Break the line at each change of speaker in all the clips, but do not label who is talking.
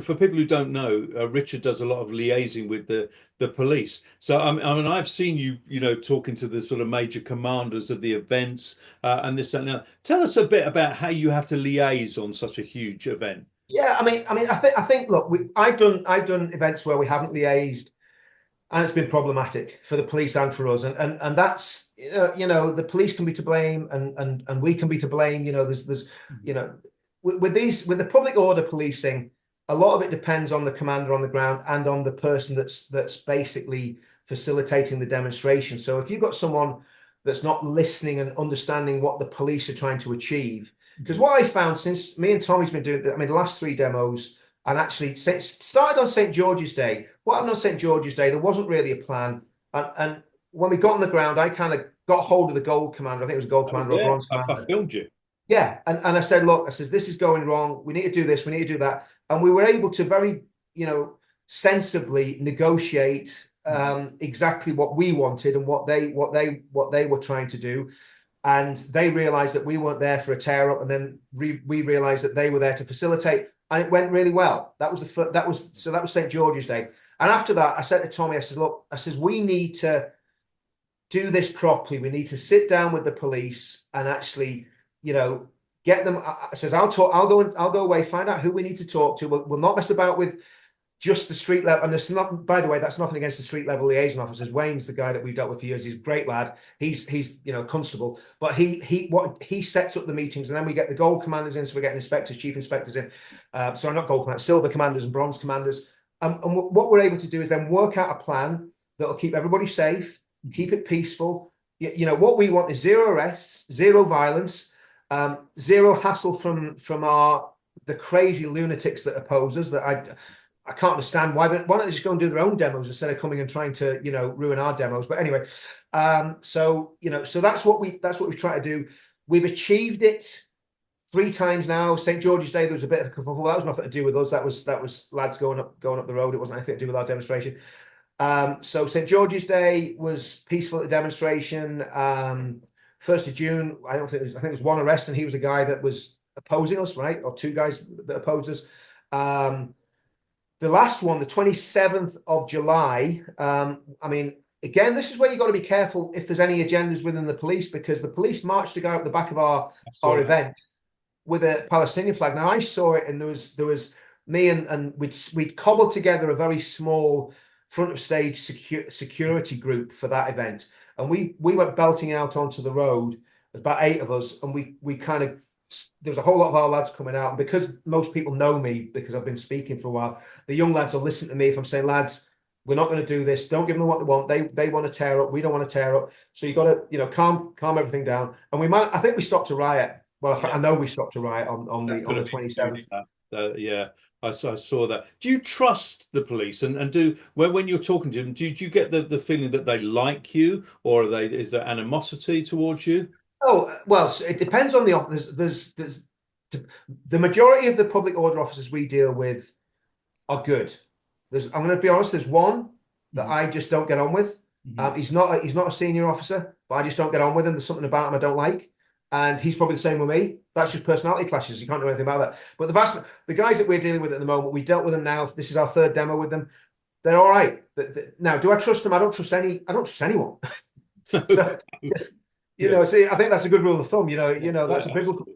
For people who don't know, Richard does a lot of liaising with the police. So I mean, I've seen you, talking to the sort of major commanders of the events and this and that. Tell us a bit about how you have to liaise on such a huge event.
Yeah, I think. Look, I've done events where we haven't liaised, and it's been problematic for the police and for us, and that's the police can be to blame, and we can be to blame. There's you know with the public order policing, a lot of it depends on the commander on the ground and on the person that's basically facilitating the demonstration. So if you've got someone that's not listening and understanding what the police are trying to achieve, because what I found since me and Tommy's been doing, I mean, the last three demos, and actually since started on St. George's Day. What happened on St. George's Day, there wasn't really a plan. And when we got on the ground, I kind of got hold of the gold commander. I think it was a gold
I was
commander or
there.
bronze
I
commander.
filmed you.
Yeah. And I said, look, I says, this is going wrong. We need to do this. We need to do that. And we were able to very, sensibly negotiate exactly what we wanted and what they were trying to do. And they realized that we weren't there for a tear up, and then we realized that they were there to facilitate, and it went really well. That was that was St. George's Day. And after that, I said to Tommy, I said, look, I says, we need to do this properly. We need to sit down with the police and actually, get them. I says, I'll talk, I'll go away, find out who we need to talk to. We'll not mess about with just the street level. And it's not, by the way, that's nothing against the street level liaison officers. Wayne's the guy that we've dealt with for years. He's a great lad. He's constable, but he sets up the meetings, and then we get the gold commanders in. So we're getting inspectors, chief inspectors in. Sorry, not gold commanders, silver commanders and bronze commanders. And what we're able to do is then work out a plan that'll keep everybody safe, keep it peaceful. What we want is zero arrests, zero violence, zero hassle from the crazy lunatics that oppose us. That I can't understand why don't they just go and do their own demos instead of coming and trying to ruin our demos. But anyway, so that's what we try to do. We've achieved it three times now. St. George's Day, there was a bit of a kerfuffle. That was nothing to do with us. That was lads going up the road. It wasn't anything to do with our demonstration. So St. George's Day was peaceful at the demonstration. 1st of June, I think it was one arrest, and he was the guy that was opposing us, right? Or two guys that opposed us. The last one, the 27th of July, again, this is where you've got to be careful if there's any agendas within the police, because the police marched a guy up the back of our event with a Palestinian flag. Now, I saw it, and there was me and we'd cobbled together a very small front of stage security group for that event. And we went belting out onto the road. There's about 8 of us, and we kind of, there was a whole lot of our lads coming out, and because most people know me because I've been speaking for a while, the young lads will listen to me if I'm saying, lads, we're not going to do this. Don't give them what they want. They want to tear up. We don't want to tear up. So you got to calm everything down. And I think we stopped a riot. Well, I know we stopped a riot on the 27th.
Yeah, I saw that. Do you trust the police, and when you're talking to them, do you get the feeling that they like you, or is there animosity towards you?
Oh, well, it depends on the office. There's the majority of the public order officers we deal with are good. I'm going to be honest. There's one that I just don't get on with. He's not a senior officer, but I just don't get on with him. There's something about him I don't like, and he's probably the same with me. That's just personality clashes. You can't do anything about that. But the guys that we're dealing with at the moment, we dealt with them now. This is our 3rd demo with them. They're all right. Now, do I trust them? I don't trust anyone. So, see, I think that's a good rule of thumb. That's a biblical,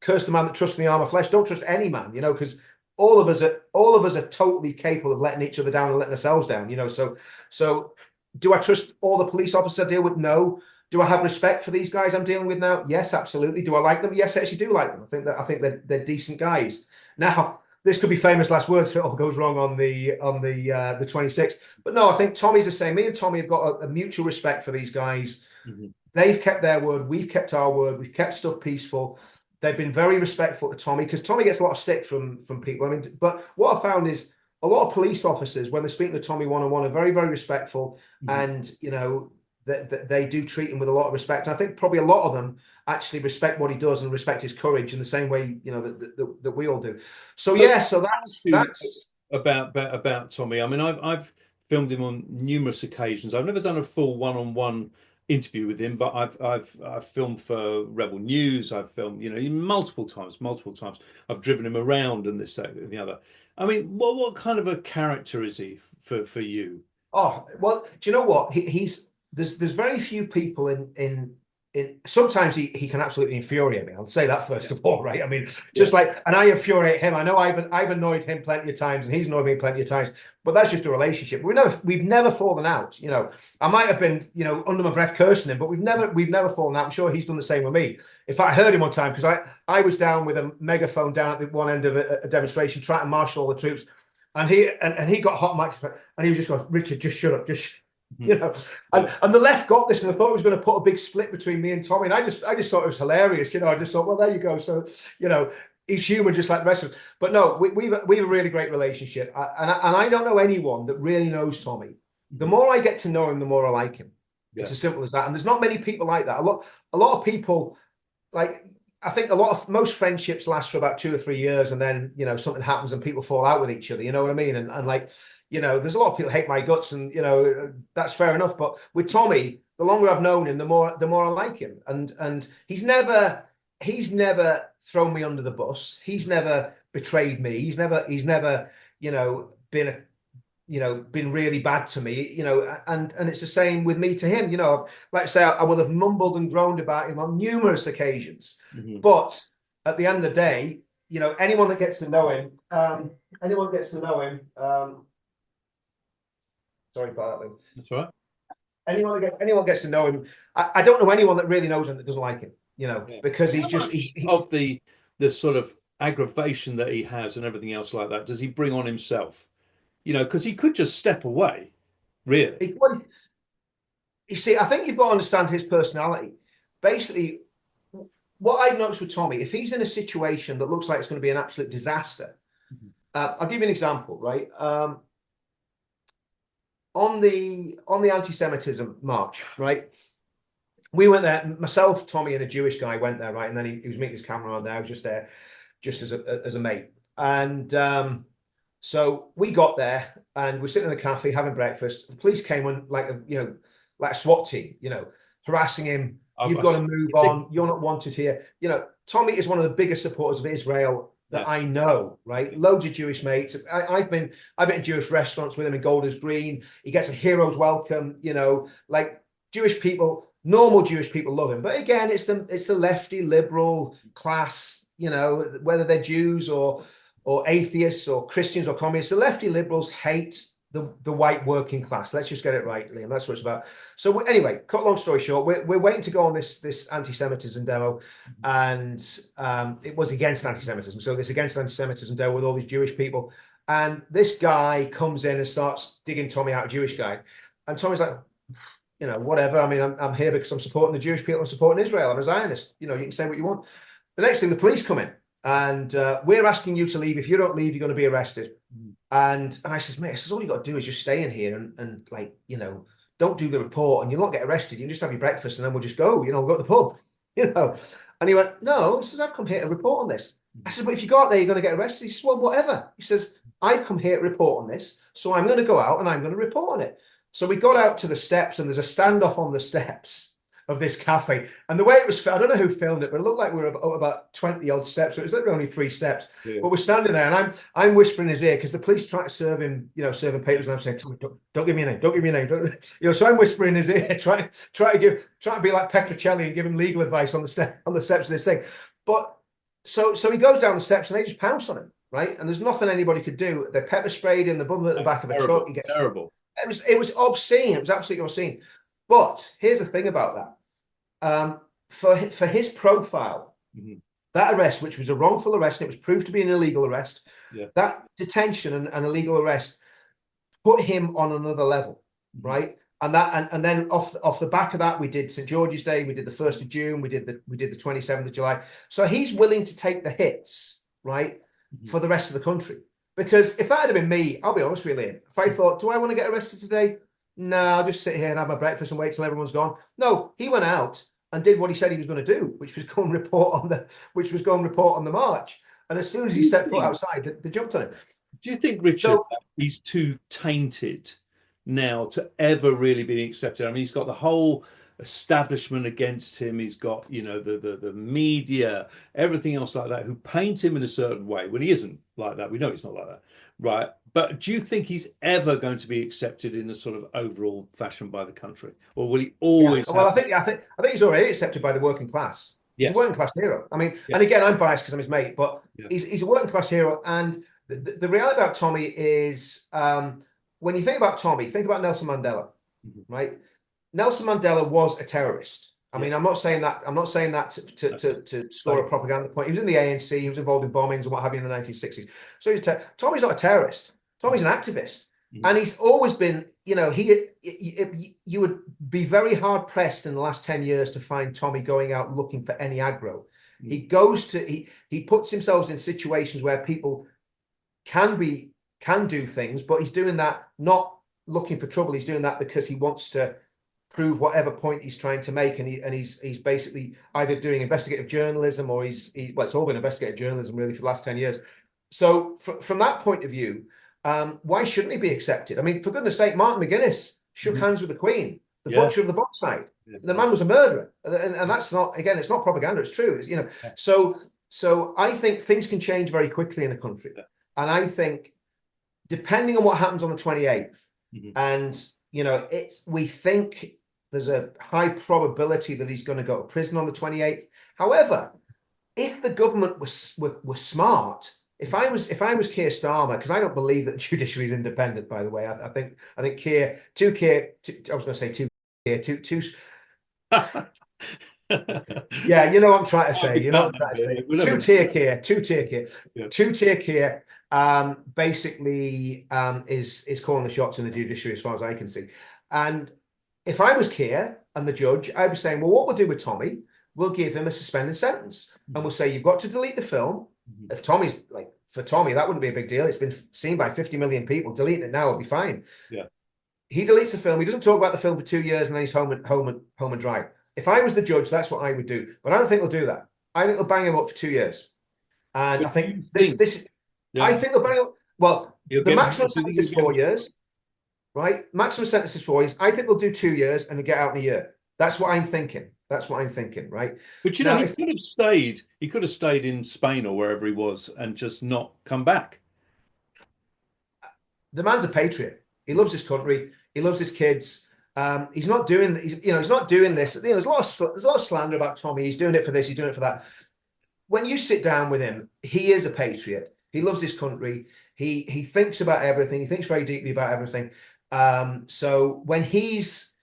curse the man that trusts in the arm of flesh. Don't trust any man, because all of us are totally capable of letting each other down and letting ourselves down. So do I trust all the police officers I deal with? No. Do I have respect for these guys I'm dealing with now? Yes, absolutely. Do I like them? Yes, I actually do like them. I think they're decent guys. Now, this could be famous last words if it all goes wrong on the 26th. But no, I think Tommy's the same. Me and Tommy have got a mutual respect for these guys. They've kept their word. We've kept our word. We've kept stuff peaceful. They've been very respectful to Tommy, because Tommy gets a lot of stick from people. I mean, but what I found is a lot of police officers, when they're speaking to Tommy one-on-one, are very, very respectful. And, they do treat him with a lot of respect. And I think probably a lot of them actually respect what he does and respect his courage in the same way, that we all do. So yeah, so that's
about Tommy. I mean, I've filmed him on numerous occasions. I've never done a full one-on-one interview with him, but I've filmed for Rebel News. I've filmed, multiple times, multiple times. I've driven him around and this, that, and the other. I mean, what kind of a character is he for you?
Oh, well, do you know what? He's there's very few people in sometimes he can absolutely infuriate me. I'll say that first of all, right? I mean, just like, and I infuriate him. I know I've annoyed him plenty of times, and he's annoyed me plenty of times. But that's just a relationship. We've never fallen out. I might have been, under my breath cursing him, but we've never fallen out. I'm sure he's done the same with me. In fact, I heard him one time because I was down with a megaphone down at the one end of a demonstration, trying to marshal all the troops. And he got hot mics, and he was just going, Richard, just shut up, and the left got this, and I thought it was going to put a big split between me and Tommy, and I just thought it was hilarious, I just thought, well, there you go. So he's human just like the rest of us. But no, we've a really great relationship, and I don't know anyone that really knows Tommy. The more I get to know him, the more I like him. Yeah. It's as simple as that, and there's not many people like that. A lot of people, like, I think most friendships last for about 2 or 3 years, and then something happens and people fall out with each other. You know what I mean? And like, there's a lot of people hate my guts, and that's fair enough. But with Tommy, the longer I've known him, the more I like him. And he's never thrown me under the bus. He's never betrayed me. He's never been really bad to me, and it's the same with me to him. Like I say, I will have mumbled and groaned about him on numerous occasions. Mm-hmm. But at the end of the day, anyone that gets to know him, sorry, Bartley.
That's right.
Anyone gets to know him. I don't know anyone that really knows him that doesn't like him, because he's just
of the sort of aggravation that he has and everything else like that. Does he bring on himself? Because he could just step away, really.
You see, I think you've got to understand his personality. Basically, what I've noticed with Tommy, if he's in a situation that looks like it's going to be an absolute disaster, mm-hmm. I'll give you an example, right? On the anti-Semitism march, right? We went there, myself, Tommy, and a Jewish guy went there, right? And then he was meeting his cameraman there. I was just there, just as a mate. And so we got there and we're sitting in a cafe having breakfast. The police came on like a SWAT team, harassing him. You've got to move on. You're not wanted here. Tommy is one of the biggest supporters of Israel that I know, right? Loads of Jewish mates. I've been to Jewish restaurants with him in Golders Green. He gets a hero's welcome, like Jewish people, normal Jewish people love him. But again, it's the lefty liberal class, whether they're Jews or atheists or Christians or communists. The lefty liberals hate the white working class. Let's just get it right, Liam. That's what it's about. So anyway, cut long story short, we're waiting to go on this anti-Semitism demo, and it was against anti-Semitism. So this against anti-Semitism demo with all these Jewish people, and this guy comes in and starts digging Tommy out, a Jewish guy, and Tommy's like, whatever. I mean, I'm here because I'm supporting the Jewish people. I'm supporting Israel. I'm a Zionist. You can say what you want. The next thing, the police come in. And we're asking you to leave. If you don't leave, you're going to be arrested. And I says, mate, all you got to do is just stay in here and like, don't do the report, and you'll not get arrested. You can just have your breakfast and then we'll just go, we'll go to the pub, And he went, no, he says, I've come here to report on this. I said, but if you go out there, you're going to get arrested. He says, well, whatever. He says, I've come here to report on this, so I'm going to go out and I'm going to report on it. So we got out to the steps, and there's a standoff on the steps of this cafe, and the way it was, I don't know who filmed it, but it looked like we were about 20 odd steps. So it was literally only 3 steps. Yeah. But we're standing there, and I'm whispering in his ear because the police trying to serve him, serving papers, and I'm saying, don't give me a name, don't give me a name. So I'm whispering in his ear, trying to be like Petrocelli and give him legal advice on the steps of this thing. But so he goes down the steps, and they just pounce on him, right? And there's nothing anybody could do. They pepper sprayed him, the bundle at the back of a truck. He gets
terrible.
It was obscene. It was absolutely obscene. But here's the thing about that. For his profile, mm-hmm. that arrest, which was a wrongful arrest, and it was proved to be an illegal arrest, that detention and illegal arrest put him on another level, mm-hmm. right? And then off the back of that, we did St. George's Day, we did the 1st of June, we did the 27th of July. So he's willing to take the hits, right, mm-hmm. for the rest of the country. Because if that had been me, I'll be honest with you, Liam, if I thought, do I want to get arrested today? No, I'll just sit here and have my breakfast and wait till everyone's gone. No, he went out and did what he said he was going to do, which was go and report on the march. And as soon as he set foot outside, they jumped on him.
Do you think, Richard, he's too tainted now to ever really be accepted? I mean, he's got the whole establishment against him. He's got, you know, the media, everything else like that, who paint him in a certain way when he isn't like that. We know he's not like that, right? But do you think he's ever going to be accepted in a sort of overall fashion by the country, or will he
Yeah,
always
well,
have?
I think he's already accepted by the working class. He's a
Yes,
working class hero. I mean,
yeah,
and again, I'm biased because I'm his mate, but
yeah,
he's a working class hero. And the reality about Tommy is, when you think about Tommy, think about Nelson Mandela,
mhm,
right? Nelson Mandela was a terrorist. I
yeah.
mean, I'm not saying that. I'm not saying that
That's a
to score a
statement.
propaganda point. He was in the ANC. He was involved in bombings and what have you in the 1960s. So Tommy's not a terrorist. Tommy's an activist,
Mhm,
and he's always been. You know, you would be very hard pressed in the last 10 years to find Tommy going out looking for any aggro.
mhm,
He puts himself in situations where people can do things, but he's doing that not looking for trouble. He's doing that because he wants to prove whatever point he's trying to make, and he's basically either doing investigative journalism or well, it's all been investigative journalism really for the last 10 years. So from that point of view, why shouldn't he be accepted? I mean, for goodness sake, Martin McGuinness shook
mhm.
hands with the Queen, the
Yeah,
butcher of the bogside.
yeah,
The
yeah,
man was a murderer, and
yeah,
that's not, again, it's not propaganda. It's true, you know.
yeah,
So I think things can change very quickly in a country,
yeah.
and I think depending on what happens on the 28th,
Mhm.
and you know, we think there's a high probability that he's going to go to prison on the 28th. However, if the government was smart, if I was Keir Starmer, because I don't believe that the judiciary is independent, by the way, I think I was going to say two. Yeah, you know what I'm trying to
Might
say.
be
You know what I'm
cutting
trying to
it,
say.
but we'll never
Two
know.
tier care, two tier care,
Yeah.
two tier care. Basically, is calling the shots in the judiciary as far as I can see. And if I was Keir and the judge, I'd be saying, well, what we'll do with Tommy, we'll give him a suspended sentence, and
Mhm,
we'll say you've got to delete the film.
mhm.
If Tommy's like for Tommy, that wouldn't be a big deal. It's been seen by 50 million people. Deleting it now will be fine.
Yeah.
He deletes the film. He doesn't talk about the film for 2 years, and then he's home and dry. If I was the judge, that's what I would do. But I don't think they'll do that. I think they'll bang him up for 2 years. And I
But do
think
you
this
think,
this I
yeah,
think they'll bang him up. Well,
you'll
the
get him,
maximum
do you think
sentence
you'll
is
get him?
4 years, right? Maximum sentence is 4 years. I think they'll do 2 years and they get out in a year. That's what I'm thinking. That's what I'm thinking, right?
But you know,
Now, if
he could have stayed in Spain or wherever he was and just not come back.
the man's a patriot. He loves his country. He loves his kids. He's not doing. He's not doing this. You know, there's a lot of slander about Tommy. He's doing it for this. He's doing it for that. When you sit down with him, he is a patriot. He loves his country. He thinks about everything. He thinks very deeply about everything. So when he's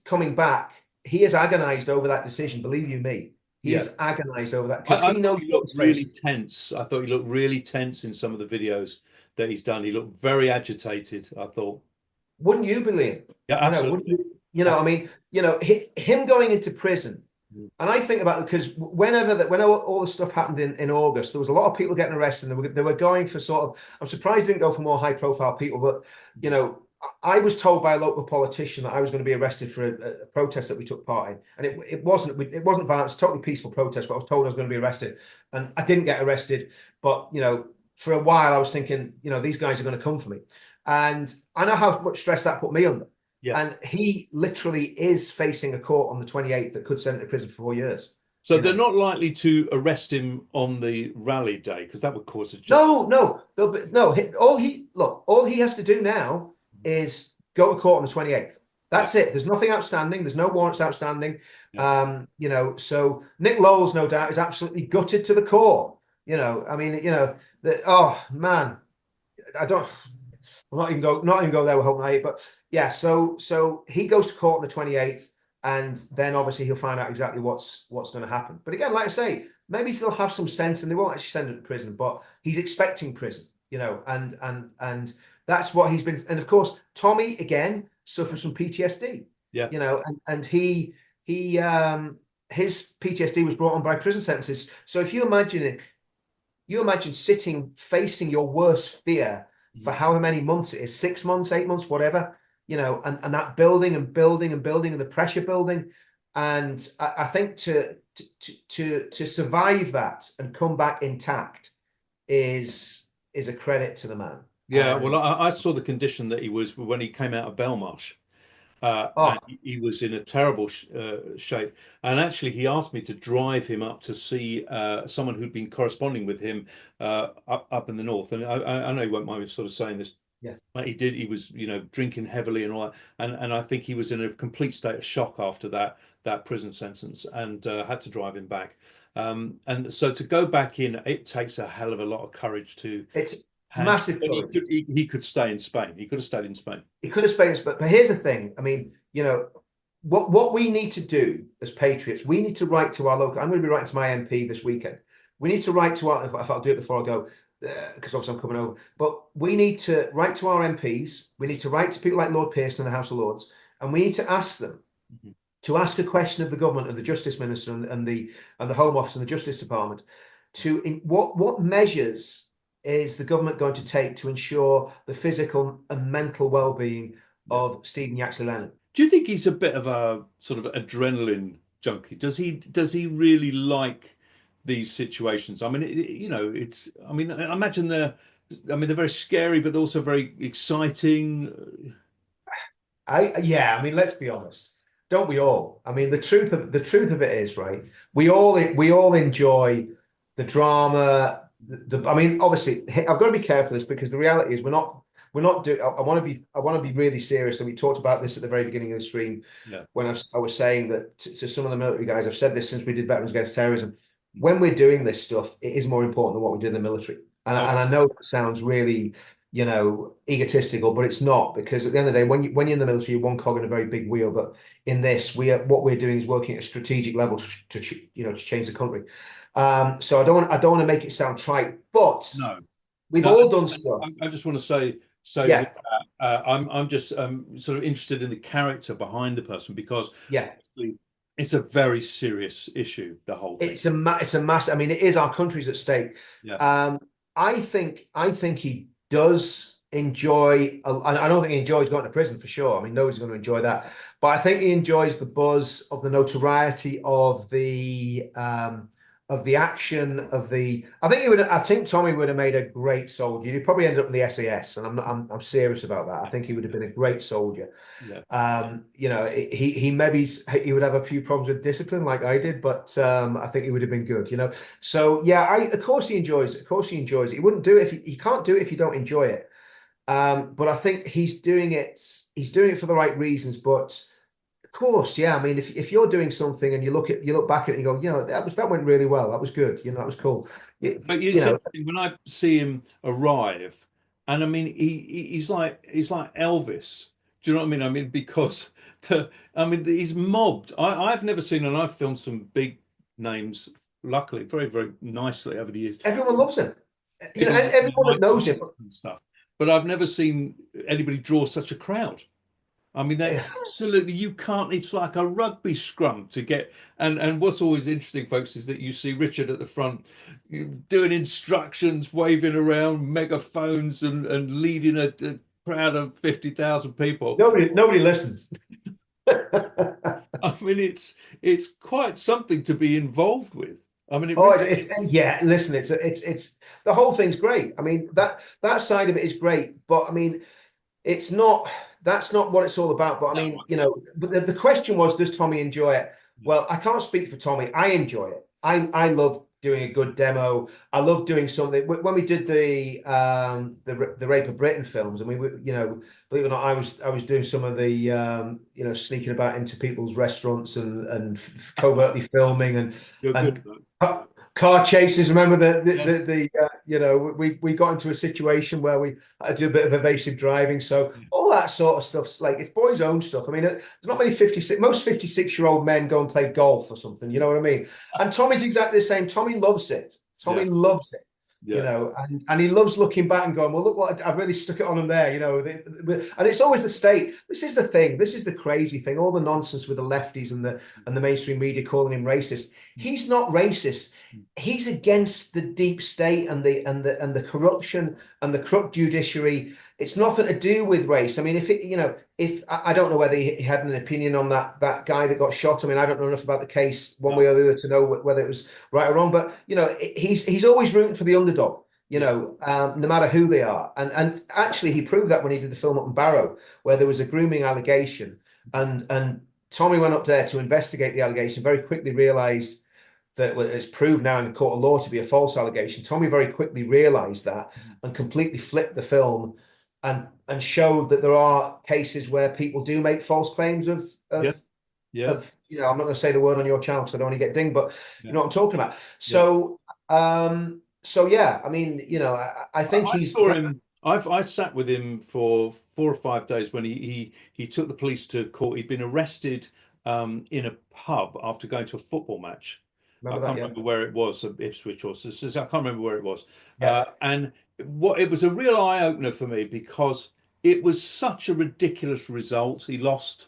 coming back, he is agonized over that decision. Believe you me, he
Yeah.
is agonized over that
I,
because
I
he
thought
knows
he
what
looked
he's
really
facing.
tense. I thought he looked really tense in some of the videos that he's done. He looked very agitated, I thought.
Wouldn't you believe?
Yeah,
You know, wouldn't
absolutely.
you? You know, I mean, him going into prison. And I think about it because when all the stuff happened in August, there was a lot of people getting arrested. And they were going for sort of. I'm surprised they didn't go for more high profile people, but you know, I was told by a local politician that I was going to be arrested for a protest that we took part in, and it wasn't violent. It's a totally peaceful protest, but I was told I was going to be arrested, and I didn't get arrested. But you know, for a while I was thinking, you know, these guys are going to come for me, and I know how much stress that put me under.
Yeah.
And he literally is facing a court on the 28th that could send him to prison for 4 years.
So
You
they're
know,
not likely to arrest him on the rally day because that would cause a just.
no. No. All he has to do now is go to court on the 28th.
Yeah.
That's it. There's nothing outstanding. There's no warrants outstanding.
Yeah.
So Nick Lowell's no doubt is absolutely gutted to the core. You know, I mean, oh man, I don't. I'll not even go there with Hope Night, but yeah. So he goes to court on the 28th, and then obviously he'll find out exactly what's going to happen. But again, like I say, maybe they'll have some sense and they won't actually send him to prison, but he's expecting prison, you know, and that's what he's been. And of course, Tommy again suffers from PTSD,
Yeah.
you know, and he his PTSD was brought on by prison sentences. So if you imagine it, you imagine sitting facing your worst fear for
Mhm.
however many months it is, 6 months, 8 months, whatever, you know, and that building and building and building and the pressure building. And I think to survive that and come back intact is a credit to the man.
Yeah. Well,
And
I saw the condition that he was when he came out of Belmarsh.
Oh,
and he was in a terrible shape. And actually, he asked me to drive him up to see someone who'd been corresponding with him up in the north. And I know he won't mind me sort of saying this.
yeah.
He did. He was, drinking heavily and all that. And I think he was in a complete state of shock after that prison sentence, and had to drive him back. And so to go back in, it takes a hell of a lot of courage to
It's
handle.
massive
But
courage.
he could stay in Spain. He could have stayed in Spain.
It could have Spain, but here's the thing. I mean, what we need to do as patriots, we need to write to our local. I'm going to be writing to my MP this weekend. We need to write to our. If I'll do it before I go, because obviously I'm coming over. But we need to write to our MPs. We need to write to people like Lord Pearson in the House of Lords, and we need to ask them to ask a question of the government, of the Justice Minister, and the Home Office and the Justice Department, what measures is the government going to take to ensure the physical and mental well-being of Stephen Yaxley Lennon?
Do you think he's a bit of a sort of adrenaline junkie? Does he really like these situations? I mean, it's. I mean, I imagine they're very scary, but they're also very exciting.
Yeah, I mean, let's be honest. Don't we all? I mean, the truth of it is, right? We all enjoy the drama. I mean, obviously, I've got to be careful of this because the reality is we're not doing. I want to be really serious. And we talked about this at the very beginning of the stream
Yeah.
when I was saying that to some of the military guys. I've said this since we did Veterans Against Terrorism. When we're doing this stuff, it is more important than what we did in the military. And I know that sounds really, egotistical, but it's not, because at the end of the day, when you're in the military, you're one cog in a very big wheel. But in this, what we're doing is working at a strategic level to change the country. So I don't want to make it sound trite, but
No.
we've
No.
all done stuff.
I just want to say
Yeah,
with that, I'm just sort of interested in the character behind the person, because
yeah.
it's a very serious issue, the whole thing.
It's a mass. I mean, it is, our country's at stake.
Yeah.
I think he does enjoy. I don't think he enjoys going to prison for sure. I mean, nobody's going to enjoy that. But I think he enjoys the buzz of the notoriety of the action of the. I think Tommy would have made a great soldier. He'd probably end up in the SAS, and I'm serious about that. I think he would have been a great soldier.
Yeah.
He would have a few problems with discipline like I did, but I think he would have been good. So yeah, of course he enjoys it. Of course he enjoys it. He wouldn't do it if he can't do it if you don't enjoy it. But I think he's doing it. He's doing it for the right reasons. But of course, yeah. I mean, if you're doing something and you look back at it, and you go, that went really well. That was good. That was cool.
But when I see him arrive, and I mean, he's like Elvis. Do you know what I mean? I mean, because he's mobbed. I've never seen, and I've filmed some big names, luckily, very, very nicely over the years.
Everyone loves him. Everyone that knows him
and stuff. But I've never seen anybody draw such a crowd. I mean, they absolutely, you can't, it's like a rugby scrum to get, and what's always interesting, folks, is that you see Richard at the front doing instructions, waving around megaphones and leading a crowd of 50,000 people.
Nobody listens.
I mean, it's quite something to be involved with. I mean,
listen, it's the whole thing's great. I mean, that side of it is great, but I mean, that's not what it's all about. But I mean, but the question was, does Tommy enjoy it? Well, I can't speak for Tommy. I enjoy it. I love doing a good demo. I love doing something. When we did the Rape of Britain films, and we were, believe it or not, I was doing some of the sneaking about into people's restaurants and covertly filming and car chases. Remember we got into a situation where we had to do a bit of evasive driving. So all that sort of stuff's like, it's boys' own stuff. I mean, there's not many 56. Most 56-year-old men go and play golf or something. You know what I mean? And Tommy's exactly the same. Tommy loves it. Tommy loves it.
Yeah.
And he loves looking back and going, well, look what I really stuck it on him there, and it's always the state. This is the thing. This is the crazy thing. All the nonsense with the lefties and the mainstream media calling him racist. He's not racist. He's against the deep state and the corruption and the corrupt judiciary. It's nothing to do with race. I mean, if I don't know whether he had an opinion on that guy that got shot. I mean, I don't know enough about the case one way or the other to know whether it was right or wrong. But he's always rooting for the underdog. No matter who they are. And actually, he proved that when he did the film up in Barrow, where there was a grooming allegation. And Tommy went up there to investigate the allegation, very quickly realized that it's proved now in the court of law to be a false allegation. Tommy very quickly realized that and completely flipped the film and showed that there are cases where people do make false claims
Yeah. Yeah.
you know, I'm not going to say the word on your channel because I don't want to get dinged, but
Yeah.
you know what I'm talking about.
Yeah.
So yeah, I mean, you know, I think
I
he's
saw him. I sat with him for 4 or 5 days when he took the police to court. He'd been arrested in a pub after going to a football match. I
remember that,
can't
yeah,
remember where it was, Ipswich or I can't remember where it was.
yeah,
And what it was a real eye opener for me because it was such a ridiculous result. He lost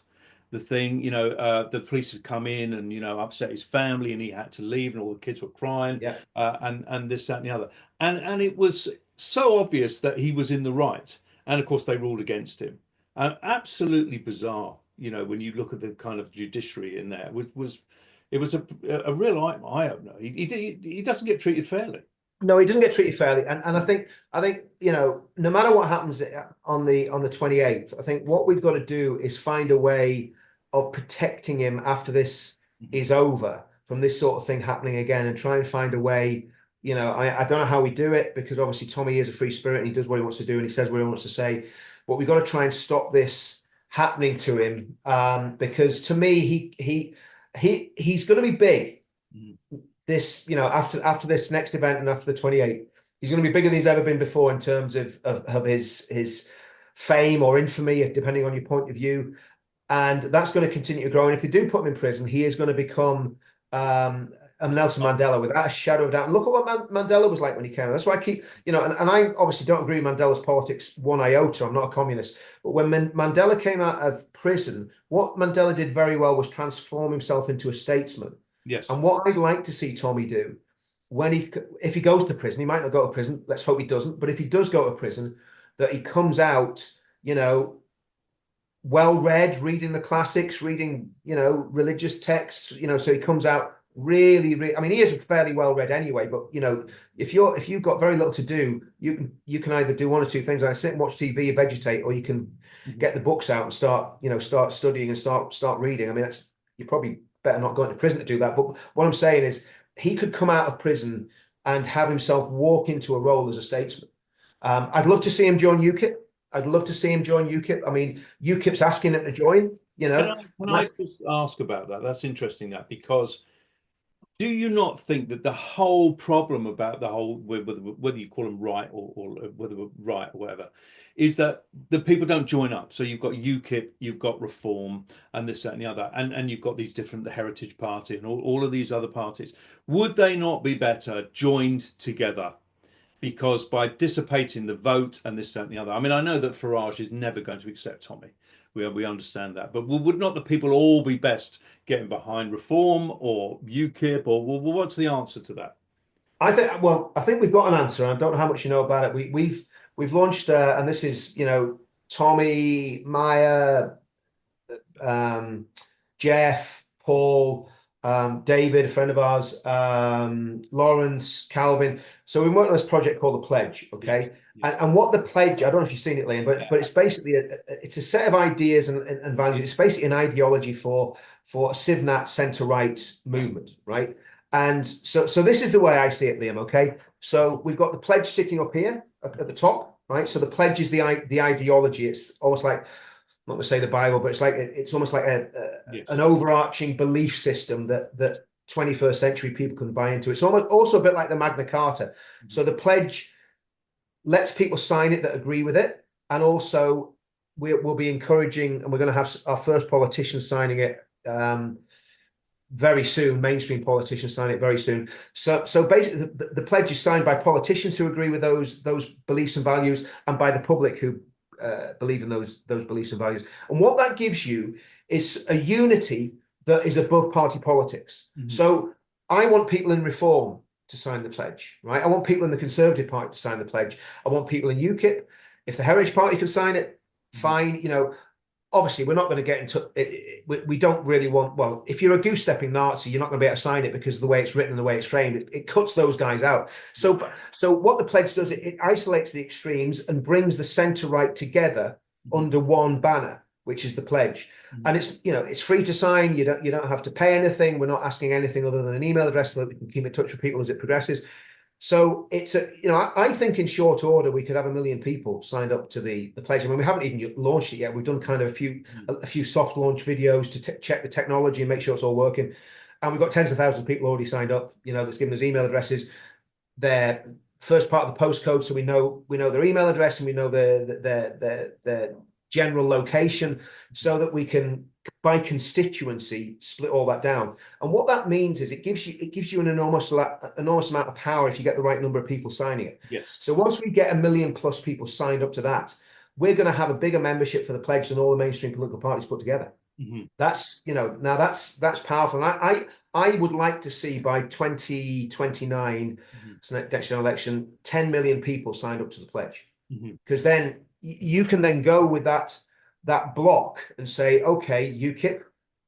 the thing, you know, the police had come in and, you know, upset his family and he had to leave and all the kids were crying,
yeah.
and this, that, and the other. And it was so obvious that he was in the right. And of course, they ruled against him. Absolutely bizarre, you know, when you look at the kind of judiciary in there. It was a real eye opener. He doesn't get treated fairly.
No, he doesn't get treated fairly, and I think you know, no matter what happens on the 28th, I think what we've got to do is find a way of protecting him after this is over from this sort of thing happening again, and try and find a way. You know, I don't know how we do it because obviously Tommy is a free spirit and he does what he wants to do and he says what he wants to say, but we've got to try and stop this happening to him because to me he's going to be big. This, you know, after this next event and after the 28th, he's going to be bigger than he's ever been before in terms of his fame or infamy, depending on your point of view. And that's going to continue to grow. And if they do put him in prison, he is going to become a Nelson Mandela without a shadow of doubt. And look at what Mandela was like when he came out. That's why I keep, you know, and I obviously don't agree with Mandela's politics one iota. I'm not a communist. But when Mandela came out of prison, what Mandela did very well was transform himself into a statesman.
Yes.
And what I'd like to see Tommy do if he goes to prison, he might not go to prison. Let's hope he doesn't. But if he does go to prison, that he comes out, you know, well read, reading the classics, reading, you know, religious texts, you know, so he comes out really, I mean, he is fairly well read anyway, but you know, if you've got very little to do, you can either do one or two things, like sit and watch TV, vegetate, or you can get the books out and start studying and start reading. I mean, that's, you probably better not go into prison to do that. But what I'm saying is he could come out of prison and have himself walk into a role as a statesman. I'd love to see him join UKIP. I'd love to see him join UKIP. I mean, UKIP's asking him to join, you know.
Can I just ask about that? That's interesting, that, because do you not think that the whole problem about the whole, whether you call them right or whether we're right or whatever, is that the people don't join up? So you've got UKIP, you've got Reform, and this, that, and the other, and you've got these different, the Heritage Party, and all of these other parties. Would they not be better joined together? Because by dissipating the vote and this, that, and the other, I mean, I know that Farage is never going to accept Tommy. We understand that, but would not the people all be best getting behind Reform or UKIP, or what's the answer to that?
I think we've got an answer, and I don't know how much you know about it. We've launched, and this is, you know, Tommy, Maya, Jeff, Paul, David, a friend of ours, Lawrence, Calvin. So we worked on this project called The Pledge, okay? Yeah. And what The Pledge, I don't know if you've seen it, Liam, but it's basically it's a set of ideas and values. It's basically an ideology for a CivNat centre-right movement, right? And so this is the way I see it, Liam, okay? So we've got The Pledge sitting up here at the top, right? So The Pledge is the ideology. It's almost like, I'm not going to say the Bible, but it's almost like an overarching belief system that 21st century people can buy into. It's almost also a bit like the Magna Carta. So the pledge lets people sign it that agree with it, and also we'll be encouraging, and we're going to have our first politicians signing it very soon. Mainstream politicians sign it very soon. So basically, the pledge is signed by politicians who agree with those beliefs and values, and by the public who believe in those beliefs and values. And what that gives you is a unity that is above party politics. So I want people in Reform to sign the pledge, right? I want people in the Conservative Party to sign the pledge. I want people in UKIP. If the Heritage Party can sign it, fine. You know, obviously we're not going to get into it. We don't really want, well, if you're a goose-stepping Nazi, you're not going to be able to sign it because of the way it's written and the way it's framed. It cuts those guys out. So what the pledge does, it isolates the extremes and brings the centre-right together under one banner. which is the pledge. And it's, you know, it's free to sign. You don't have to pay anything. We're not asking anything other than an email address so that we can keep in touch with people as it progresses. So it's a, you know, I think in short order we could have 1 million people signed up to the pledge. I mean, we haven't even launched it yet. We've done kind of a few soft launch videos to check the technology and make sure it's all working. And we've got tens of thousands of people already signed up, you know, that's given us email addresses, their first part of the postcode, so we know their email address and we know their general location, so that we can, by constituency, split all that down. And what that means is it gives you an enormous amount of power if you get the right number of people signing it.
Yes.
So once we get 1 million plus people signed up to that, we're going to have a bigger membership for the pledge than all the mainstream political parties put together. That's, you know, now that's powerful. And I would like to see by 2029, so next election, 10 million people signed up to the pledge, because then you can then go with that block and say, okay, UKIP,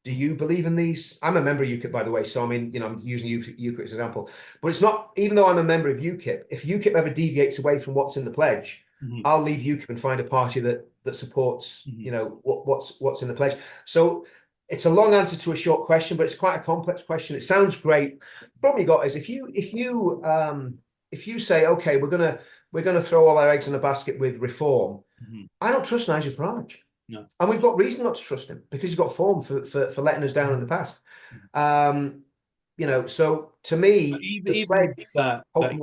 do you believe in these? I'm a member of UKIP, by the way, so I mean, you know, I'm using UKIP as an example, but it's not, even though I'm a member of UKIP, if UKIP ever deviates away from what's in the pledge, I'll leave UKIP and find a party that supports, you know, what's in the pledge. So it's a long answer to a short question, but it's quite a complex question. It sounds great. The problem you got is if you say, okay, we're gonna throw all our eggs in a basket with reform, I don't trust Nigel Farage.
No.
And we've got reason not to trust him, because he's got form for letting us down in the past. You know, so to me,
even that he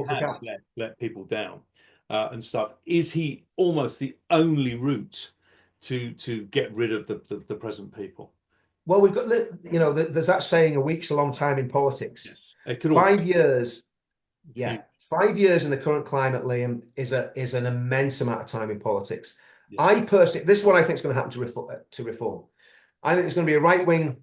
has let people down and stuff, is he almost the only route to get rid of the present people?
Well, we've got, you know, there's that saying, a week's a long time in politics.
Yes. It could
5 years, yeah, 5 years in the current climate, Liam, is an immense amount of time in politics. Yeah. I personally, this is what I think is going to happen to reform. I think there's going to be a right-wing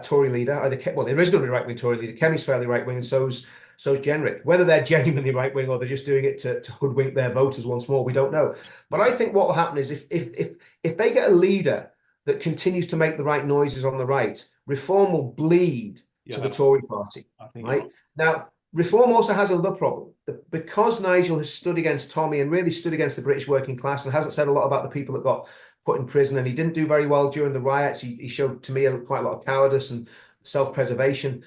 Tory leader. Well, there is going to be a right-wing Tory leader. Kemi's fairly right-wing, and so's Jenrick. Whether they're genuinely right-wing or they're just doing it to hoodwink their voters once more, we don't know. But I think what will happen is if they get a leader that continues to make the right noises on the right, reform will bleed to the Tory party. I think right now, reform also has another problem. Because Nigel has stood against Tommy and really stood against the British working class and hasn't said a lot about the people that got put in prison, and he didn't do very well during the riots. He showed, to me, quite a lot of cowardice and self-preservation.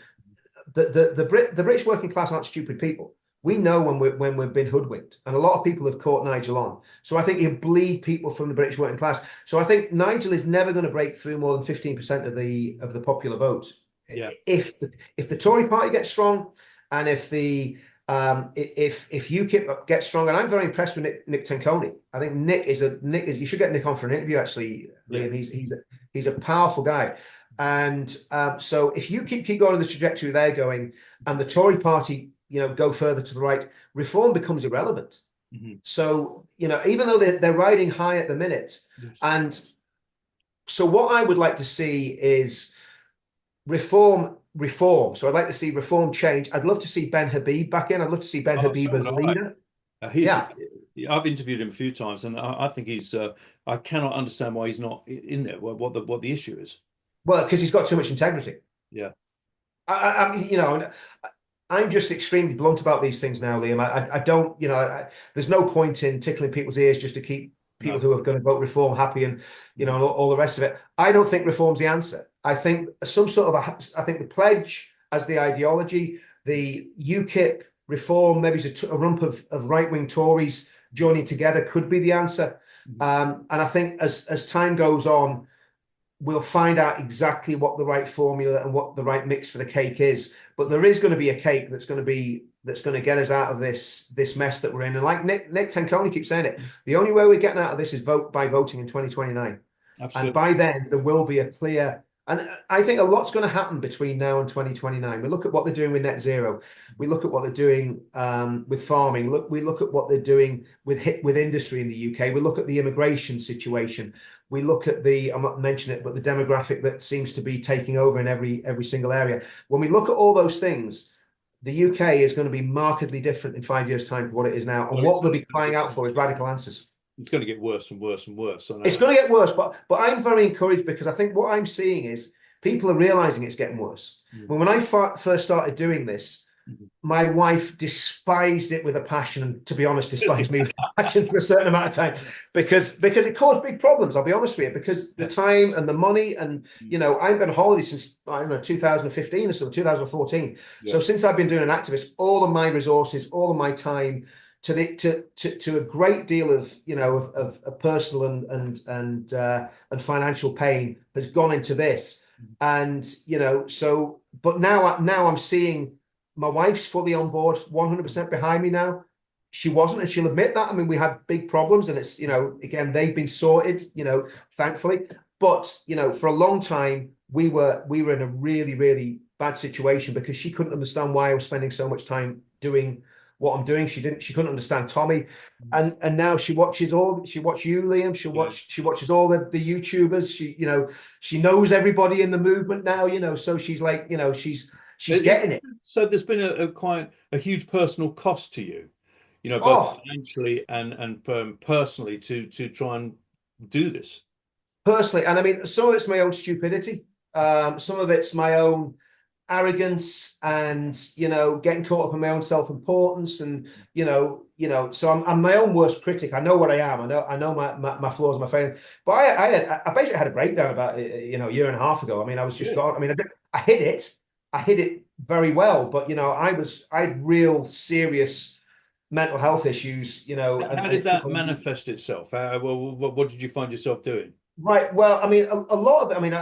The British working class aren't stupid people. We know when we've been hoodwinked, and a lot of people have caught Nigel on. So I think he'll bleed people from the British working class. So I think Nigel is never going to break through more than 15% of the popular vote. Yeah. If the Tory party gets strong, and if UKIP gets strong, and I'm very impressed with Nick Tenconi. I think Nick is you should get Nick on for an interview, actually, Liam. Yeah. He's a powerful guy. And so if UKIP keep going on the trajectory they're going, and the Tory party, you know, go further to the right, reform becomes irrelevant. So, you know, even though they're riding high at the minute, yes. And so what I would like to see is reform. So I'd like to see reform change. I'd love to see Ben Habib back in. I'd love to see Ben Habib as leader.
I've interviewed him a few times, and I think he's. I cannot understand why he's not in there. What the issue is?
Well, because he's got too much integrity.
Yeah,
you know, I'm just extremely blunt about these things now, Liam. I don't, you know, there's no point in tickling people's ears just to keep people who are going to vote reform happy, and, you know, all the rest of it. I don't think reform's the answer. I think some sort of I think the pledge as the ideology, the UKIP reform, maybe it's a rump of right-wing Tories joining together could be the answer. And I think as time goes on, we'll find out exactly what the right formula and what the right mix for the cake is. But there is going to be a cake that's going to get us out of this mess that we're in. And like Nick Tenconi keeps saying it, the only way we're getting out of this is by voting in 2029. Absolutely. And by then there will be a clear. And I think a lot's going to happen between now and 2029. We look at what they're doing with net zero. We look at what they're doing with farming. We look at what they're doing with industry in the UK. We look at the immigration situation. We look at I'm not mentioning it, but the demographic that seems to be taking over in every single area. When we look at all those things, the UK is going to be markedly different in 5 years' time to what it is now. And what they'll be crying out for is radical answers.
It's going to get worse and worse and worse.
It's going to get worse, but I'm very encouraged, because I think what I'm seeing is people are realizing it's getting worse. When I first started doing this,
Mhm.
My wife despised it with a passion, and to be honest, despised me with a passion for a certain amount of time because it caused big problems. I'll be honest with you, because the time and the money, and I've been on holiday since, I don't know, 2015 or so, 2014.
Yeah.
So since I've been doing an activist, all of my resources, all of my time, to a great deal of of personal and financial pain has gone into this. And so, but now I'm seeing my wife's fully on board, 100% behind me now. She wasn't, and she'll admit that. I mean, we had big problems, and it's, again, they've been sorted, thankfully. But, for a long time, we were in a really, really bad situation because she couldn't understand why I was spending so much time doing what I'm doing. She couldn't understand Tommy. And now she watches you, Liam. She watches all the YouTubers. She knows everybody in the movement now, so she's like, she's getting it.
So there's been a quite a huge personal cost to you, both
Oh,
financially and personally to try and do this.
personally, and I mean, some of it's my own stupidity. Some of it's my own arrogance, and getting caught up in my own self-importance, and so I'm my own worst critic. I know what I am. I know my flaws and my failings. But I basically had a breakdown about a year and a half ago. I mean, I was just gone. I mean, I hit it very well, but I had real serious mental health issues.
How
And
did
it took
that manifest itself? What did you find yourself doing?
right. Well, I mean, a lot of it. I mean,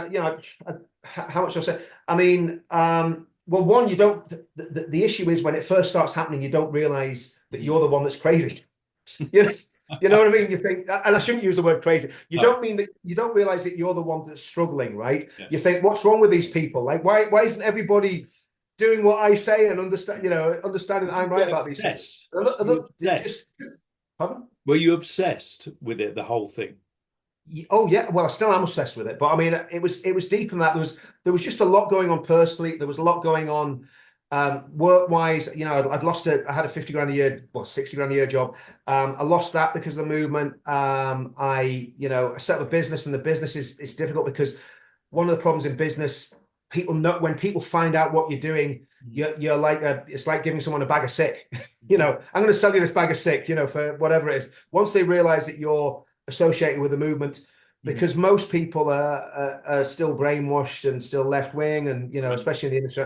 how much do I say? I mean, well, one, you don't. The issue is when it first starts happening, you don't realize that you're the one that's crazy. you know, you know what I mean? You think, and I shouldn't use the word crazy. You don't mean that. You don't realize that you're the one that's struggling, right?
Yeah.
You think, what's wrong with these people? Like, why isn't everybody doing what I say and understanding that I'm right about these things?
Obsessed.
Pardon?
Were you obsessed with it, the whole thing?
Oh yeah, well, I still am obsessed with it, but I mean, it was deep in that. There was just a lot going on personally. There was a lot going on work wise. I had a 50 grand a year, well, 60 grand a year job. I lost that because of the movement. I set up a business, and the business is difficult because one of the problems in business, people know when people find out what you're doing, you're like it's like giving someone a bag of sick. I'm going to sell you this bag of sick, for whatever it is. Once they realize that you're associated with the movement, because most people are still brainwashed and still left wing, and especially in the industry,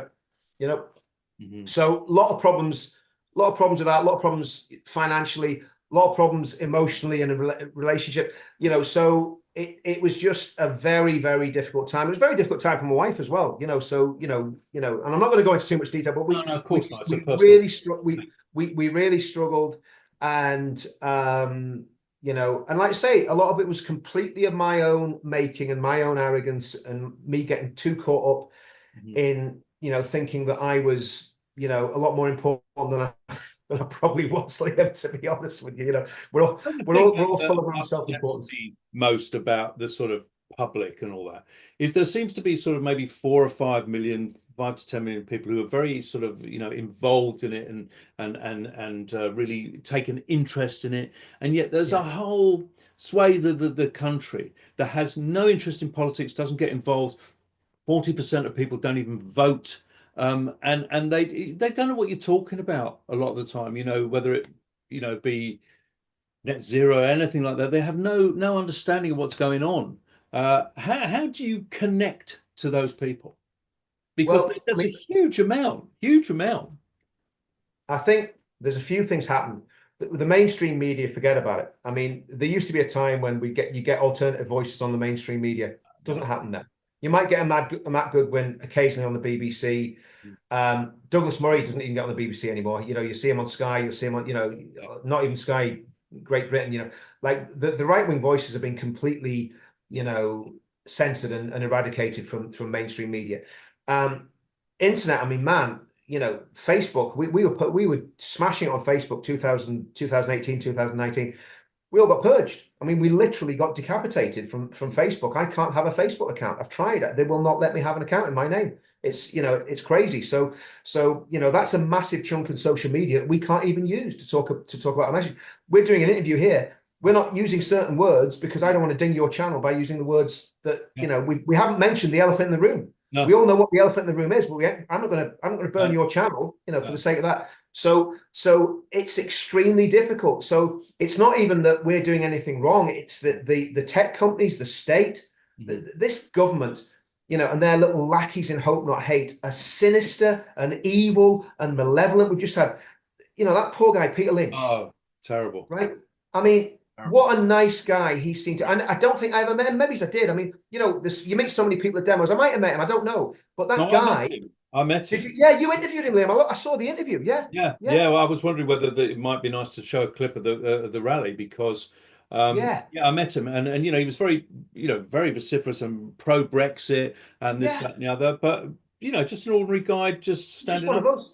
so a lot of problems with that, a lot of problems financially, a lot of problems emotionally in a relationship, so it was just a very, very difficult time. It was a very difficult time for my wife as well, so and I'm not going to go into too much detail, but
No, of course not. It's a
we
personal.
really we really struggled, and and like I say, a lot of it was completely of my own making and my own arrogance, and me getting too caught up in, thinking that I was, a lot more important than I probably was, Liam, to be honest with you. We're all full of our own self-importance.
Me most about the sort of public and all that is there seems to be sort of maybe 4 or 5 million, 5 to 10 million people who are very sort of involved in it and really take an interest in it, and yet there's a whole swathe of the country that has no interest in politics, doesn't get involved. 40% of people don't even vote, and they don't know what you're talking about a lot of the time. Whether it be net zero, anything like that. They have no understanding of what's going on. How do you connect to those people? Because
Well, I
there's a
mean,
huge amount, huge amount.
I think there's a few things happen. The mainstream media forget about it. I mean, there used to be a time when you get alternative voices on the mainstream media. It doesn't happen now. You might get a Matt Goodwin occasionally on the BBC. Douglas Murray doesn't even get on the BBC anymore. You see him on Sky. You'll see him on, not even Sky, Great Britain. Like the right wing voices have been completely, censored and eradicated from mainstream media. Internet. I mean, man. Facebook, we were smashing it on Facebook 2018, 2019. We all got purged. I mean, we literally got decapitated from Facebook. I can't have a Facebook account. I've tried it. They will not let me have an account in my name. It's crazy. So that's a massive chunk in social media that we can't even use to talk about a message. We're doing an interview here. We're not using certain words because I don't want to ding your channel by using the words that, we haven't mentioned the elephant in the room.
No.
We all know what the elephant in the room is, but I'm not gonna burn
No.
your channel, for the
No.
sake of that. So it's extremely difficult. So it's not even that we're doing anything wrong. It's that the tech companies, the state, this government, and their little lackeys in hope not hate, are sinister and evil and malevolent. We've just had, that poor guy, Peter Lynch,
Oh, terrible.
right? I mean,
Terrible.
what a nice guy he seemed to. And I don't think I ever met him. Maybe I did. I mean, you meet so many people at demos. I might have met him. I don't know. But that
No, I met
guy,
him. I met
did
him.
you? Yeah, you interviewed him, Liam. I saw the interview. Yeah,
Yeah,
yeah,
yeah. Well, I was wondering whether it might be nice to show a clip of the rally because,
yeah,
yeah, I met him and he was very, very vociferous and pro Brexit and this,
yeah.
that, and the other. But just an ordinary guy, just
Just
standing
one of
up.
us.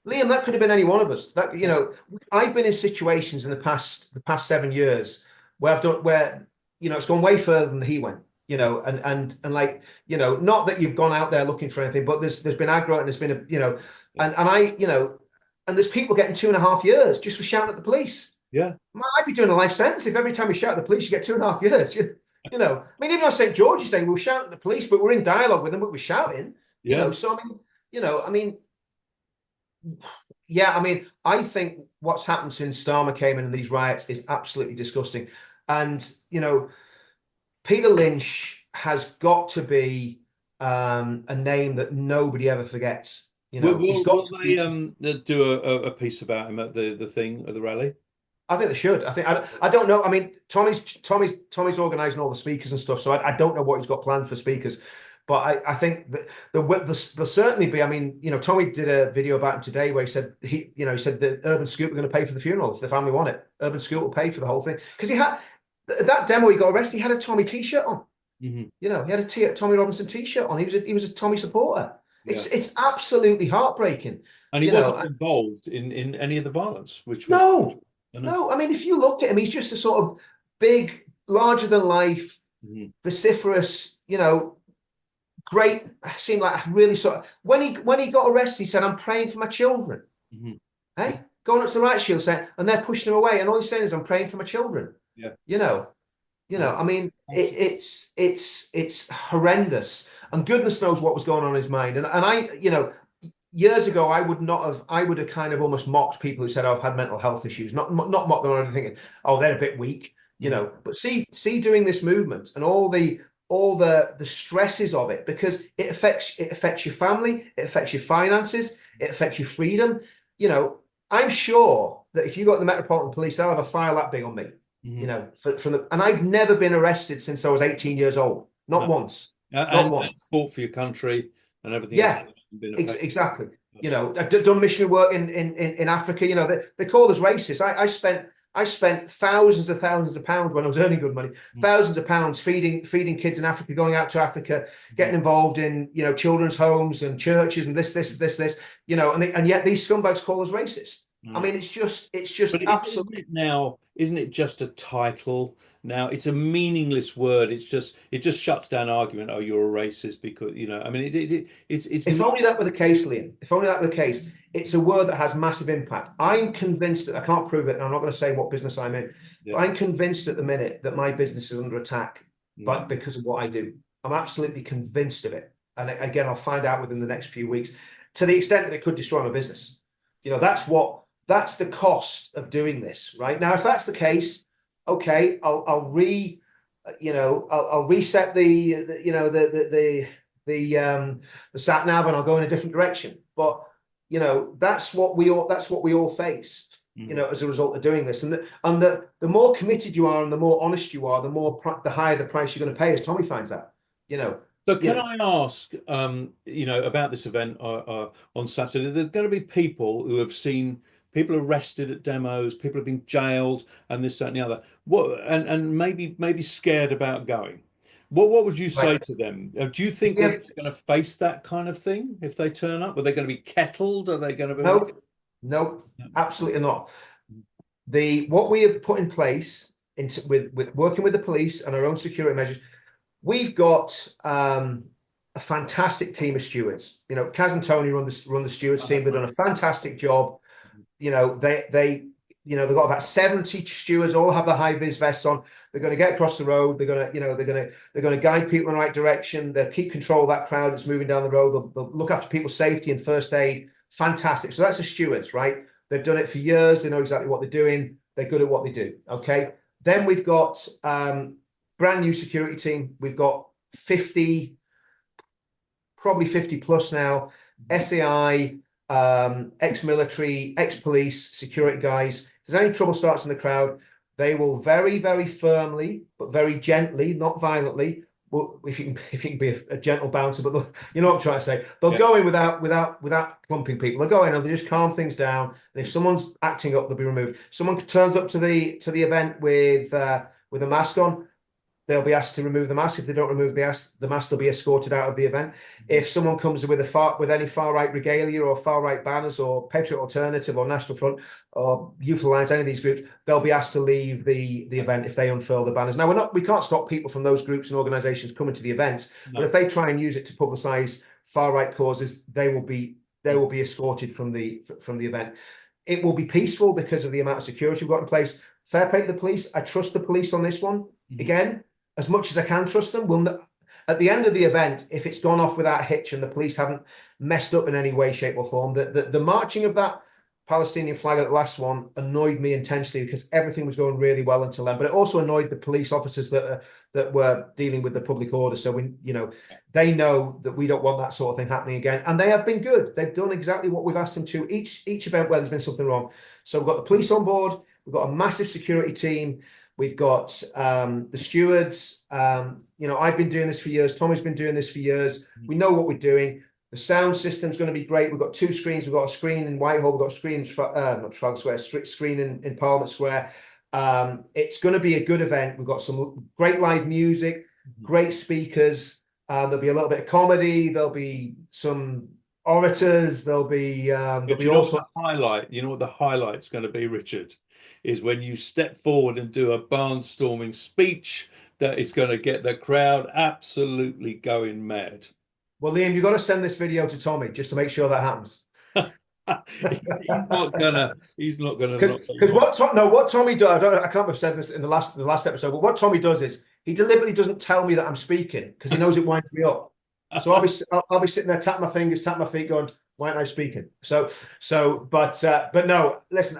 Liam, that could have been any one of us. That
Yeah,
I've been in situations in the past 7 years where I've done where it's gone way further than he went. And like not that you've gone out there looking for anything, but there's been aggro and there's been
yeah,
and I and there's people getting 2.5 years just for shouting at the police.
yeah,
Man, I'd be doing a life sentence if every time we shout at the police you get 2.5 years. I mean, even on St. George's Day, we'll shout at the police, but we're in dialogue with them, but we're shouting.
yeah.
So I mean, yeah, I mean, I think what's happened since Starmer came in and these riots is absolutely disgusting. And, Peter Lynch has got to be a name that nobody ever forgets. He's got
Will
to
they
be.
do a piece about him at the thing at the rally?
I think they should. I don't know. I mean, Tommy's organising all the speakers and stuff, so I don't know what he's got planned for speakers. But I think that there'll certainly be. I mean, Tommy did a video about him today where he said he said that Urban Scoop were going to pay for the funeral if the family want it. Urban Scoop will pay for the whole thing because he had that demo. He got arrested. He had a Tommy T-shirt on.
Hmm.
He had a Tommy Robinson T-shirt on. He was a Tommy supporter.
Yeah,
It's absolutely heartbreaking.
and he
You
wasn't
know,
involved in any of the violence, which was,
no,
I know.
no. I mean, if you look at him, he's just a sort of big, larger than life,
Mhm.
vociferous. Great. Seemed like really sort of when he got arrested, he said, "I'm praying for my children."
Mhm.
Hey, going up to the right shield saying, and they're pushing him away, and all he's saying is, "I'm praying for my children."
Yeah,
You know,
yeah,
I mean, it's horrendous, and goodness knows what was going on in his mind. And years ago, I would have kind of almost mocked people who said, "Oh, I've had mental health issues," not mock them or anything. Oh, they're a bit weak,
Mhm.
But see, doing this movement and all the stresses of it, because it affects your family, it affects your finances, it affects your freedom. I'm sure that if you got the Metropolitan Police, they'll have a file that big on me.
Mhm.
And I've never been arrested since I was 18 years old. Not
No.
once. Not
And
once.
fought for your country and everything else.
Yeah,
Been a
exactly. I've done missionary work in Africa. They call us racist. I spent thousands of pounds when I was earning good money, thousands of pounds feeding kids in Africa, going out to Africa, getting involved in children's homes and churches and this, and yet these scumbags call us racist. I
Mm.
mean, it's just
But isn't
absolutely.
it now? Isn't it just a title now? It's a meaningless word. It just shuts down argument. Oh, you're a racist because I mean, it's
If only that were the case, Liam. If only that were the case, it's a word that has massive impact. I'm convinced that I can't prove it, and I'm not going to say what business I'm in,
yeah.
but I'm convinced at the minute that my business is under attack,
Mm.
but because of what I do. I'm absolutely convinced of it. And again, I'll find out within the next few weeks, to the extent that it could destroy my business. That's the cost of doing this, right? Now, if that's the case, okay, I'll reset the sat nav, and I'll go in a different direction. But that's what we all face.
Mm.
As a result of doing this, and the more committed you are, and the more honest you are, the higher the price you're going to pay. As Tommy finds out, you know,
So
you
can
know,
I ask, about this event on Saturday? There's going to be people who have seen people arrested at demos, people have been jailed, and this, that, and the other. What and maybe scared about going. What would you say
right?
to them? Do you think that
Yeah,
they're going to face that kind of thing if they turn up? Are they going to be kettled? Are they going to be?
no, no, absolutely not. What we have put in place with working with the police and our own security measures, we've got a fantastic team of stewards. Kaz and Tony run the stewards team. They've done a fantastic job. They they've got about 70 stewards, all have the high vis vests on. They're going to get across the road. They're going to, they're going to guide people in the right direction. They'll keep control of that crowd that's moving down the road. They'll look after people's safety and first aid. Fantastic. So that's the stewards, right? They've done it for years. They know exactly what they're doing. They're good at what they do. Okay. Then we've got brand new security team. We've got 50, probably 50 plus now, SAI, ex-military, ex-police, security guys. If there's any trouble starts in the crowd, they will very, very firmly, but very gently, not violently. Well, if you can be a gentle bouncer, but you know what I'm trying to say. They'll go in without clumping people. They'll go in and they just calm things down. And if someone's acting up, they'll be removed. Someone turns up to the event with a mask on, they'll be asked to remove the mask. If they don't remove the mask, they'll be escorted out of the event. If someone comes with any far right regalia or far right banners or Patriot Alternative or National Front or Youth Alliance, any of these groups, they'll be asked to leave the event if they unfurl the banners. Now we can't stop people from those groups and organisations coming to the events, but if they try and use it to publicise far right causes, they will be escorted from the event. It will be peaceful because of the amount of security we've got in place. Fair play to the police. I trust the police on this one. Again, as much as I can trust them. At the end of the event, if it's gone off without a hitch and the police haven't messed up in any way, shape, or form, the marching of that Palestinian flag at the last one annoyed me intensely because everything was going really well until then. But it also annoyed the police officers that were dealing with the public order. So they know that we don't want that sort of thing happening again, and they have been good. They've done exactly what we've asked them to. Each event where there's been something wrong. So we've got the police on board. We've got a massive security team. We've got the stewards. I've been doing this for years. Tommy's been doing this for years. We know what we're doing. The sound system's going to be great. We've got two screens. We've got a screen in Whitehall. We've got a screen in not Trafalgar Square, screen in Parliament Square. It's going to be a good event. We've got some great live music, great speakers. There'll be a little bit of comedy. There'll be some orators. There'll be also
the highlight. You know what the highlight's going to be, Richard? Is when you step forward and do a barnstorming speech that is going to get the crowd absolutely going mad.
Well, Liam, you've got to send this video to Tommy just to make sure that happens.
He's not gonna.
Because what Tommy does, I can't remember said this in the last episode, but what Tommy does is he deliberately doesn't tell me that I'm speaking because he knows it winds me up. So I'll be sitting there, tap my fingers, tap my feet, going, why aren't I speaking? But no, listen,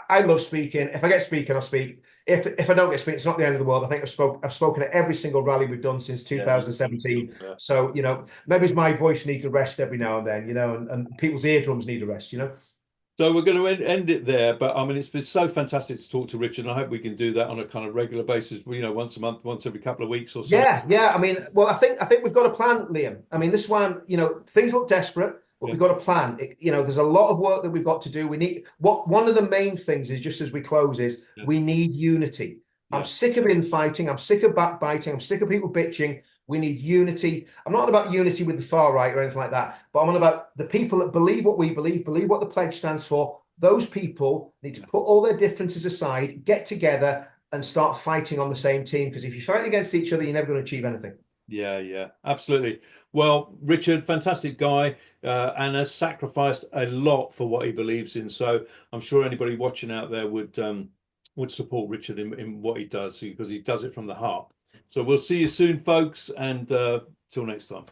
I love speaking. If I get speaking, I'll speak. If I don't get speaking, it's not the end of the world. I think I've spoken at every single rally we've done since 2017.
Yeah.
So, maybe my voice needs a rest every now and then, and people's eardrums need a rest,
So we're going to end it there, but I mean, it's been so fantastic to talk to Richard, and I hope we can do that on a kind of regular basis, once a month, once every couple of weeks or so.
Yeah. I mean, well, I think we've got a plan, Liam. I mean, this one, things look desperate, but we've got a plan. There's a lot of work that we've got to do. One of the main things is, just as we close, is we need unity. I'm sick of infighting. I'm sick of backbiting. I'm sick of people bitching. We need unity. I'm not about unity with the far right or anything like that, but I'm on about the people that believe what we believe what the pledge stands for. Those people need to put all their differences aside, get together and start fighting on the same team. Because if you fight against each other, you're never going to achieve anything.
Yeah, absolutely. Well, Richard, fantastic guy, and has sacrificed a lot for what he believes in. So I'm sure anybody watching out there would support Richard in what he does, because he does it from the heart. So we'll see you soon, folks, and till next time.